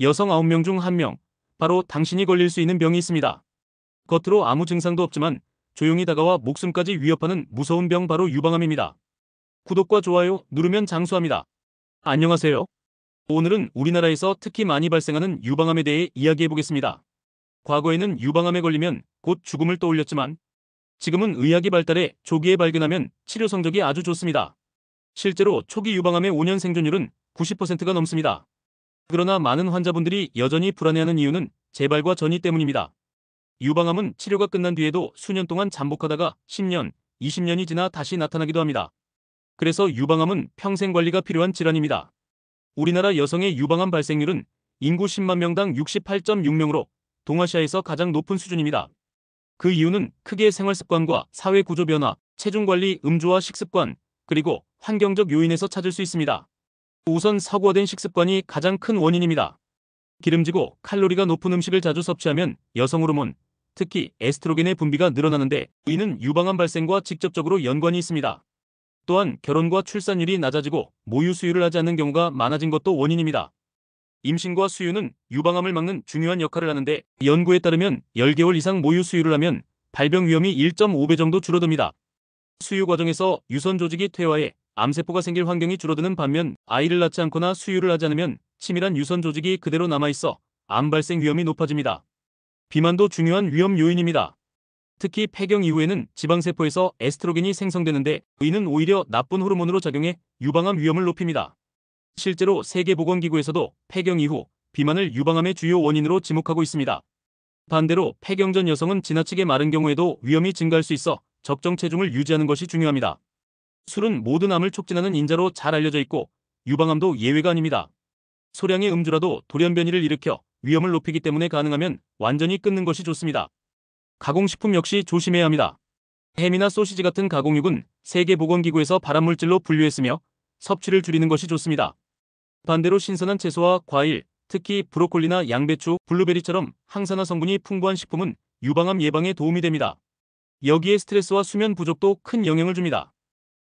여성 9명 중 1명, 바로 당신이 걸릴 수 있는 병이 있습니다. 겉으로 아무 증상도 없지만 조용히 다가와 목숨까지 위협하는 무서운 병, 바로 유방암입니다. 구독과 좋아요 누르면 장수합니다. 안녕하세요. 오늘은 우리나라에서 특히 많이 발생하는 유방암에 대해 이야기해보겠습니다. 과거에는 유방암에 걸리면 곧 죽음을 떠올렸지만 지금은 의학이 발달해 조기에 발견하면 치료 성적이 아주 좋습니다. 실제로 초기 유방암의 5년 생존율은 90%가 넘습니다. 그러나 많은 환자분들이 여전히 불안해하는 이유는 재발과 전이 때문입니다. 유방암은 치료가 끝난 뒤에도 수년 동안 잠복하다가 10년, 20년이 지나 다시 나타나기도 합니다. 그래서 유방암은 평생 관리가 필요한 질환입니다. 우리나라 여성의 유방암 발생률은 인구 10만 명당 68.6명으로 동아시아에서 가장 높은 수준입니다. 그 이유는 크게 생활습관과 사회 구조 변화, 체중관리, 음주와 식습관, 그리고 환경적 요인에서 찾을 수 있습니다. 우선 서구화된 식습관이 가장 큰 원인입니다. 기름지고 칼로리가 높은 음식을 자주 섭취하면 여성 호르몬, 특히 에스트로겐의 분비가 늘어나는데 이는 유방암 발생과 직접적으로 연관이 있습니다. 또한 결혼과 출산율이 낮아지고 모유 수유를 하지 않는 경우가 많아진 것도 원인입니다. 임신과 수유는 유방암을 막는 중요한 역할을 하는데 연구에 따르면 10개월 이상 모유 수유를 하면 발병 위험이 1.5배 정도 줄어듭니다. 수유 과정에서 유선 조직이 퇴화해 암세포가 생길 환경이 줄어드는 반면 아이를 낳지 않거나 수유를 하지 않으면 치밀한 유선 조직이 그대로 남아있어 암 발생 위험이 높아집니다. 비만도 중요한 위험 요인입니다. 특히 폐경 이후에는 지방세포에서 에스트로겐이 생성되는데 이는 오히려 나쁜 호르몬으로 작용해 유방암 위험을 높입니다. 실제로 세계보건기구에서도 폐경 이후 비만을 유방암의 주요 원인으로 지목하고 있습니다. 반대로 폐경 전 여성은 지나치게 마른 경우에도 위험이 증가할 수 있어 적정 체중을 유지하는 것이 중요합니다. 술은 모든 암을 촉진하는 인자로 잘 알려져 있고 유방암도 예외가 아닙니다. 소량의 음주라도 돌연변이를 일으켜 위험을 높이기 때문에 가능하면 완전히 끊는 것이 좋습니다. 가공식품 역시 조심해야 합니다. 햄이나 소시지 같은 가공육은 세계보건기구에서 발암물질로 분류했으며 섭취를 줄이는 것이 좋습니다. 반대로 신선한 채소와 과일, 특히 브로콜리나 양배추, 블루베리처럼 항산화 성분이 풍부한 식품은 유방암 예방에 도움이 됩니다. 여기에 스트레스와 수면 부족도 큰 영향을 줍니다.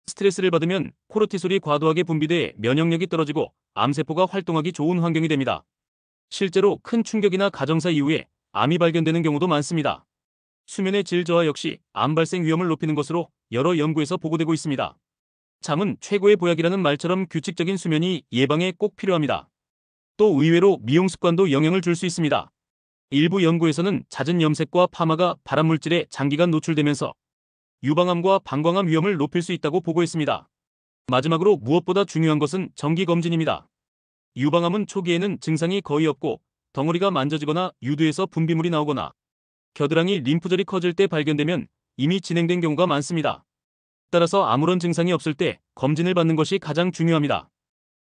스트레스를 받으면 코르티솔이 과도하게 분비돼 면역력이 떨어지고 암세포가 활동하기 좋은 환경이 됩니다. 실제로 큰 충격이나 가정사 이후에 암이 발견되는 경우도 많습니다. 수면의 질 저하 역시 암 발생 위험을 높이는 것으로 여러 연구에서 보고되고 있습니다. 잠은 최고의 보약이라는 말처럼 규칙적인 수면이 예방에 꼭 필요합니다. 또 의외로 미용 습관도 영향을 줄 수 있습니다. 일부 연구에서는 잦은 염색과 파마가 발암물질에 장기간 노출되면서 유방암과 방광암 위험을 높일 수 있다고 보고했습니다. 마지막으로 무엇보다 중요한 것은 정기검진입니다. 유방암은 초기에는 증상이 거의 없고 덩어리가 만져지거나 유두에서 분비물이 나오거나 겨드랑이 림프절이 커질 때 발견되면 이미 진행된 경우가 많습니다. 따라서 아무런 증상이 없을 때 검진을 받는 것이 가장 중요합니다.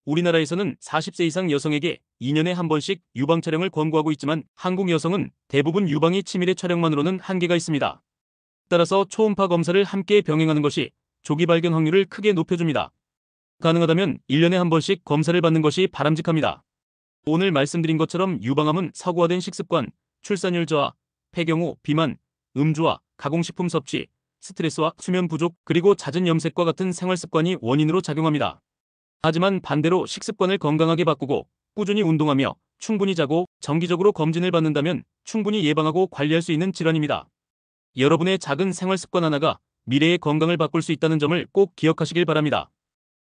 우리나라에서는 40세 이상 여성에게 2년에 한 번씩 유방 촬영을 권고하고 있지만 한국 여성은 대부분 유방이 치밀해 촬영만으로는 한계가 있습니다. 따라서 초음파 검사를 함께 병행하는 것이 조기 발견 확률을 크게 높여줍니다. 가능하다면 1년에 한 번씩 검사를 받는 것이 바람직합니다. 오늘 말씀드린 것처럼 유방암은 서구화된 식습관, 출산율 저하, 폐경 후 비만, 음주와 가공식품 섭취, 스트레스와 수면 부족, 그리고 잦은 염색과 같은 생활습관이 원인으로 작용합니다. 하지만 반대로 식습관을 건강하게 바꾸고 꾸준히 운동하며 충분히 자고 정기적으로 검진을 받는다면 충분히 예방하고 관리할 수 있는 질환입니다. 여러분의 작은 생활습관 하나가 미래의 건강을 바꿀 수 있다는 점을 꼭 기억하시길 바랍니다.